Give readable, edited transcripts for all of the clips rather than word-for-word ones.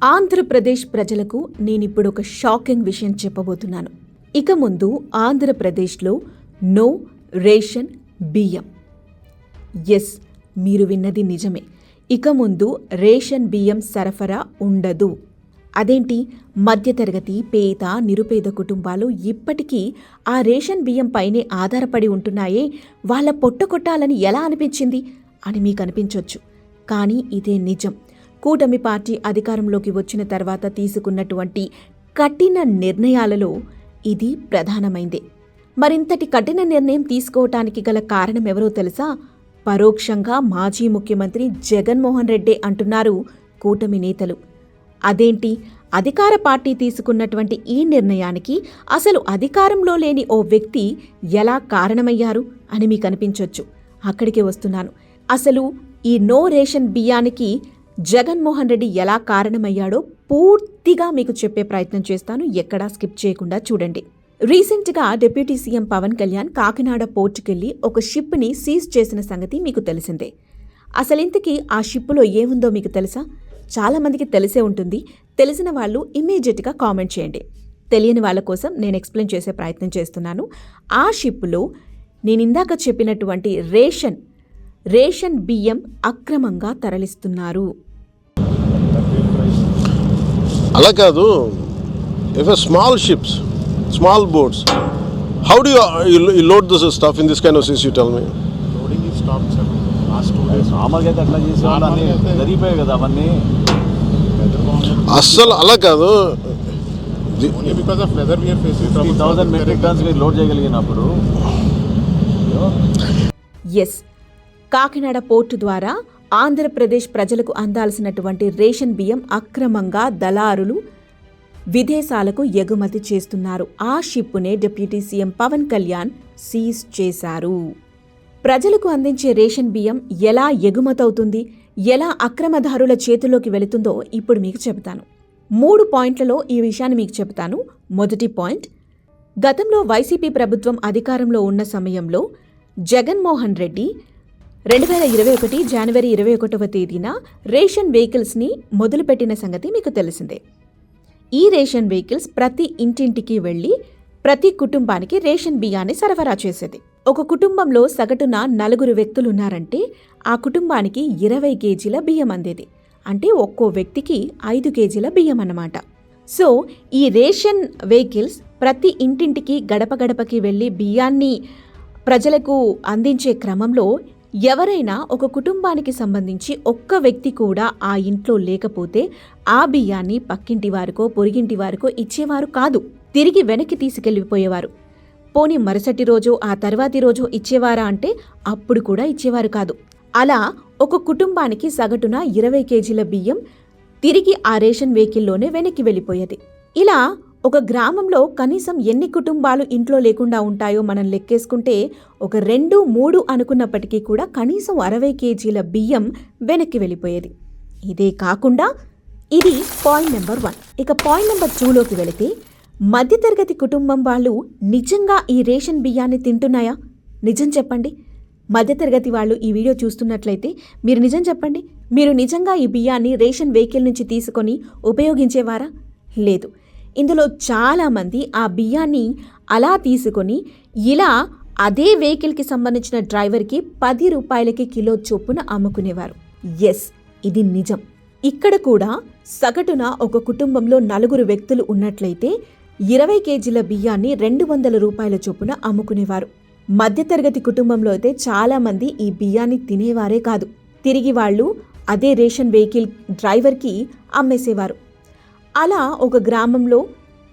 ఆంధ్రప్రదేశ్ ప్రజలకు నేనిప్పుడు ఒక షాకింగ్ విషయం చెప్పబోతున్నాను. ఇక ముందు ఆంధ్రప్రదేశ్లో నో రేషన్ బియ్యం. ఎస్, మీరు విన్నది నిజమే. ఇక ముందు రేషన్ బియ్యం సరఫరా ఉండదు. అదేంటి, మధ్యతరగతి, పేద, నిరుపేద కుటుంబాలు ఇప్పటికీ ఆ రేషన్ బియ్యం పైనే ఆధారపడి ఉంటున్నాయే, వాళ్ళ పొట్ట కొట్టాలని ఎలా అనిపించింది అని మీకు అనిపించవచ్చు. కానీ ఇదే నిజం. కూటమి పార్టీ అధికారంలోకి వచ్చిన తర్వాత తీసుకున్నటువంటి కఠిన నిర్ణయాలలో ఇది ప్రధానమైందే. మరింతటి కఠిన నిర్ణయం తీసుకోవటానికి గల కారణం ఎవరో తెలుసా? పరోక్షంగా మాజీ ముఖ్యమంత్రి జగన్మోహన్ రెడ్డే అంటున్నారు కూటమి నేతలు. అదేంటి, అధికార పార్టీ తీసుకున్నటువంటి ఈ నిర్ణయానికి అసలు అధికారంలో లేని ఓ వ్యక్తి ఎలా కారణమయ్యారు అని మీకు అనిపించవచ్చు. అక్కడికే వస్తున్నాను. అసలు ఈ నో రేషన్ బియ్యానికి జగన్మోహన్ రెడ్డి ఎలా కారణమయ్యాడో పూర్తిగా మీకు చెప్పే ప్రయత్నం చేస్తాను. ఎక్కడా స్కిప్ చేయకుండా చూడండి. రీసెంట్గా డిప్యూటీ సీఎం పవన్ కళ్యాణ్ కాకినాడ పోర్టుకెళ్లి ఒక షిప్ని సీజ్ చేసిన సంగతి మీకు తెలిసిందే. అసలింతకీ ఆ షిప్లో ఏముందో మీకు తెలుసా? చాలామందికి తెలిసే ఉంటుంది. తెలిసిన వాళ్ళు ఇమ్మీడియట్గా కామెంట్ చేయండి. తెలియని వాళ్ళ కోసం నేను ఎక్స్ప్లెయిన్ చేసే ప్రయత్నం చేస్తున్నాను. ఆ షిప్లో నేనిందాక చెప్పినటువంటి రేషన్ బియ్యం అక్రమంగా తరలిస్తున్నారు. అలా కాదు. If small ships, small boats, how do you load this stuff in this kind of seas? You tell me. Loading is stopped sir. Last 2 days నార్మల్గా అయితే అట్లా చేసేవాళ్ళని జరిగిపోయాయి కదా అవన్నీ. అస్సలు అలా కాదు. Only because of weather we are facing 3000 metric tons మీరు లోడ్ చేయగలిగినప్పుడు. ఎస్, కాకినాడ పోర్టు ద్వారా ఆంధ్రప్రదేశ్ ప్రజలకు అందాల్సినటువంటి రేషన్ బియ్యం అక్రమంగా దళారులు విదేశాలకు ఎగుమతి చేస్తున్నారు. ఆ షిప్పునే deputy CM Pawan Kalyan seize చేశారు. ప్రజలకు అందించే రేషన్ బియ్యం ఎలా ఎగుమతవుతుంది, ఎలా అక్రమదారుల చేతుల్లోకి వెళుతుందో ఇప్పుడు మీకు చెబుతాను. 3 పాయింట్లలో ఈ విషయాన్ని మీకు చెబుతాను. మొదటి పాయింట్, గతంలో వైసీపీ ప్రభుత్వం అధికారంలో ఉన్న సమయంలో జగన్మోహన్ రెడ్డి 2021 జనవరి 21వ తేదీన రేషన్ వెహికల్స్ని మొదలుపెట్టిన సంగతి మీకు తెలిసిందే. ఈ రేషన్ వెహికల్స్ ప్రతి ఇంటింటికి వెళ్ళి ప్రతి కుటుంబానికి రేషన్ బియ్యాన్ని సరఫరా చేసేది. ఒక కుటుంబంలో సగటున 4 వ్యక్తులున్నారంటే ఆ కుటుంబానికి 20 కేజీల బియ్యం అందేది. అంటే ఒక్కో వ్యక్తికి 5 కేజీల బియ్యం అన్నమాట. సో ఈ రేషన్ వెహికల్స్ ప్రతి ఇంటింటికి గడప గడపకి వెళ్ళి బియ్యాన్ని ప్రజలకు అందించే క్రమంలో ఎవరైనా ఒక కుటుంబానికి సంబంధించి ఒక్క వ్యక్తి కూడా ఆ ఇంట్లో లేకపోతే ఆ బియ్యాన్ని పక్కింటి వారికో పొరిగింటి వారికో ఇచ్చేవారు కాదు. తిరిగి వెనక్కి తీసుకెళ్ళిపోయేవారు. పోనీ మరుసటి రోజు ఆ తర్వాతి రోజు ఇచ్చేవారా అంటే అప్పుడు కూడా ఇచ్చేవారు కాదు. అలా ఒక కుటుంబానికి సగటున 20 కేజీల బియ్యం తిరిగి ఆ రేషన్ వెహికల్లోనే వెనక్కి వెళ్ళిపోయేది. ఇలా ఒక గ్రామంలో కనీసం ఎన్ని కుటుంబాలు ఇంట్లో లేకుండా ఉంటాయో మనం లెక్కేసుకుంటే ఒక 2-3 అనుకున్నప్పటికీ కూడా కనీసం 60 కేజీల బియ్యం వెనక్కి వెళ్ళిపోయేది. ఇదే కాకుండా ఇది పాయింట్ నెంబర్ 1. ఇక పాయింట్ నెంబర్ 2లోకి వెళితే, మధ్యతరగతి కుటుంబం వాళ్ళు నిజంగా ఈ రేషన్ బియ్యాన్ని తింటున్నాయా? నిజం చెప్పండి. మధ్యతరగతి వాళ్ళు ఈ వీడియో చూస్తున్నట్లయితే మీరు నిజం చెప్పండి. మీరు నిజంగా ఈ బియ్యాన్ని రేషన్ వెహికల్ నుంచి తీసుకొని ఉపయోగించేవారా? లేదు. ఇందులో చాలామంది ఆ బియ్యాన్ని అలా తీసుకొని ఇలా అదే వెహికల్కి సంబంధించిన డ్రైవర్కి 10 రూపాయలకి కిలో చొప్పున అమ్ముకునేవారు. ఎస్, ఇది నిజం. ఇక్కడ కూడా సగటున ఒక కుటుంబంలో 4 వ్యక్తులు ఉన్నట్లయితే 20 కేజీల బియ్యాన్ని 200 రూపాయల చొప్పున అమ్ముకునేవారు. మధ్యతరగతి కుటుంబంలో అయితే చాలామంది ఈ బియ్యాన్ని తినేవారే కాదు. తిరిగి వాళ్ళు అదే రేషన్ వెహికల్ డ్రైవర్కి అమ్మేసేవారు. అలా ఒక గ్రామంలో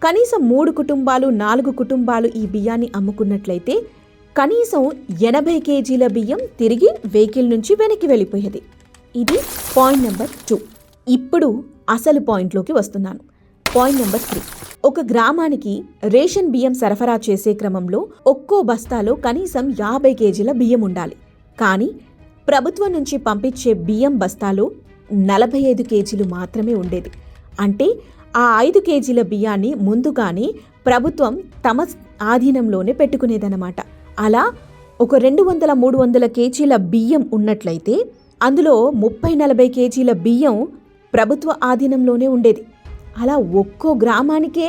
కనీసం 3 కుటుంబాలు 4 కుటుంబాలు ఈ బియ్యాన్ని అమ్ముకున్నట్లయితే కనీసం 80 కేజీల బియ్యం తిరిగి వెహికల్ నుంచి వెనక్కి వెళ్ళిపోయేది. ఇది పాయింట్ నెంబర్ 2. ఇప్పుడు అసలు పాయింట్లోకి వస్తున్నాను. Point number 3. ఒక గ్రామానికి రేషన్ బియ్యం సరఫరా చేసే క్రమంలో ఒక్కో బస్తాలో కనీసం 50 కేజీల బియ్యం ఉండాలి. కానీ ప్రభుత్వం నుంచి పంపించే బియ్యం బస్తాలో 45 కేజీలు మాత్రమే ఉండేది. అంటే ఆ 5 కేజీల బియ్యాన్ని ముందుగానే ప్రభుత్వం తమ ఆధీనంలోనే పెట్టుకునేదన్నమాట. అలా ఒక 200-300 కేజీల బియ్యం ఉన్నట్లయితే అందులో 30-40 కేజీల బియ్యం ప్రభుత్వ ఆధీనంలోనే ఉండేది. అలా ఒక్కో గ్రామానికే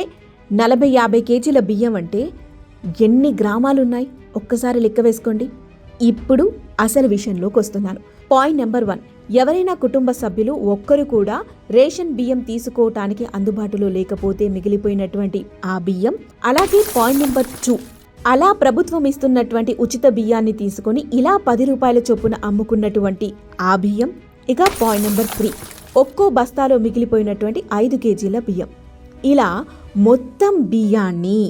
40-50 కేజీల బియ్యం అంటే ఎన్ని గ్రామాలున్నాయి ఒక్కసారి లెక్క వేసుకోండి. ఇప్పుడు అసలు విషయంలోకి వస్తున్నాను. పాయింట్ నెంబర్ 1, ఎవరైనా కుటుంబ సభ్యులు ఒక్కరు కూడా రేషన్ బియ్యం తీసుకోవటానికి అందుబాటులో లేకపోతే మిగిలిపోయినటువంటి ఆ బియ్యం. అలాగే పాయింట్ నెంబర్ 2, అలా ప్రభుత్వం ఇస్తున్నటువంటి ఉచిత బియ్యాన్ని తీసుకొని ఇలా 10 రూపాయల చొప్పున అమ్ముకున్నటువంటి ఆ బియ్యం. ఇక పాయింట్ నెంబర్ 3, ఒక్కో బస్తాలో మిగిలిపోయినటువంటి 5 కేజీల బియ్యం. ఇలా మొత్తం బియ్యాన్ని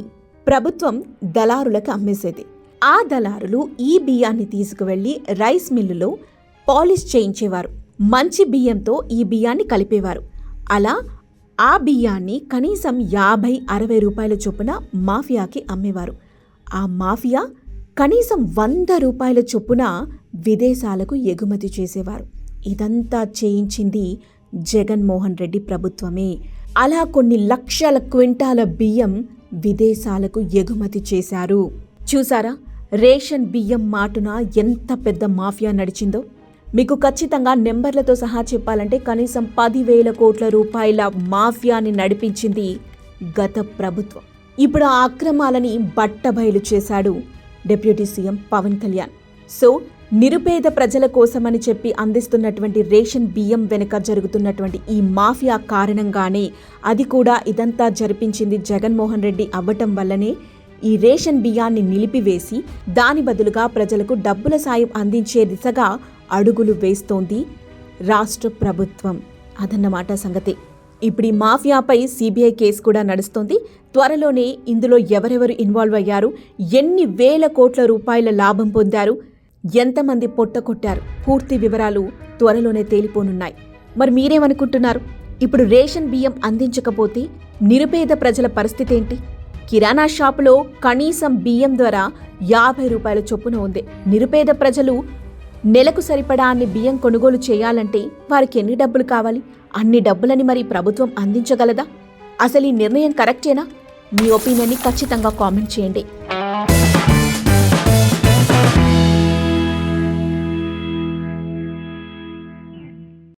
ప్రభుత్వం దళారులకు అమ్మేసేది. ఆ దళారులు ఈ బియ్యాన్ని తీసుకువెళ్ళి రైస్ మిల్లులో పాలిష్ చేయించేవారు. మంచి బియ్యంతో ఈ బియ్యాన్ని కలిపేవారు. అలా ఆ బియ్యాన్ని కనీసం 50-60 రూపాయల చొప్పున మాఫియాకి అమ్మేవారు. ఆ మాఫియా కనీసం 100 రూపాయల చొప్పున విదేశాలకు ఎగుమతి చేసేవారు. ఇదంతా చేయించింది జగన్మోహన్ రెడ్డి ప్రభుత్వమే. అలా కొన్ని లక్షల క్వింటాల బియ్యం విదేశాలకు ఎగుమతి చేశారు. చూసారా రేషన్ బియ్యం మాటున ఎంత పెద్ద మాఫియా నడిచిందో? మీకు ఖచ్చితంగా నెంబర్లతో సహా చెప్పాలంటే కనీసం 10,000 కోట్ల రూపాయల మాఫియాని నడిపించింది గత ప్రభుత్వం. ఇప్పుడు ఆ అక్రమాలని బట్టబయలు చేశాడు deputy CM Pawan Kalyan. So నిరుపేద ప్రజల కోసమని చెప్పి అందిస్తున్నటువంటి రేషన్ బియ్యం వెనుక జరుగుతున్నటువంటి ఈ మాఫియా కారణంగానే, అది కూడా ఇదంతా జరిపించింది జగన్మోహన్ రెడ్డి అవ్వటం వల్లనే ఈ రేషన్ బియ్యాన్ని నిలిపివేసి దాని బదులుగా ప్రజలకు డబ్బుల సాయం అందించే దిశగా అడుగులు వేస్తోంది రాష్ట్ర ప్రభుత్వం. అదన్నమాట సంగతి. ఇప్పుడు ఈ మాఫియాపై సిబిఐ కేసు కూడా నడుస్తోంది. త్వరలోనే ఇందులో ఎవరెవరు ఇన్వాల్వ్ అయ్యారు, ఎన్ని వేల కోట్ల రూపాయల లాభం పొందారు, ఎంతమంది పొట్టకొట్టారు, పూర్తి వివరాలు త్వరలోనే తేలిపోనున్నాయి. మరి మీరేమనుకుంటున్నారు? ఇప్పుడు రేషన్ బియ్యం అందించకపోతే నిరుపేద ప్రజల పరిస్థితి ఏంటి? కిరాణా షాపులో కనీసం బియ్యం ధర 50 రూపాయల చొప్పున ఉంది. నిరుపేద ప్రజలు నెలకు సరిపడా అన్ని బియ్యం కొనుగోలు చేయాలంటే వారికి ఎన్ని డబ్బులు కావాలి? అన్ని డబ్బులని మరి ప్రభుత్వం అందించగలదా? అసలు ఈ నిర్ణయం కరెక్టేనా? మీ ఒపీనియన్ని ఖచ్చితంగా కామెంట్ చేయండి.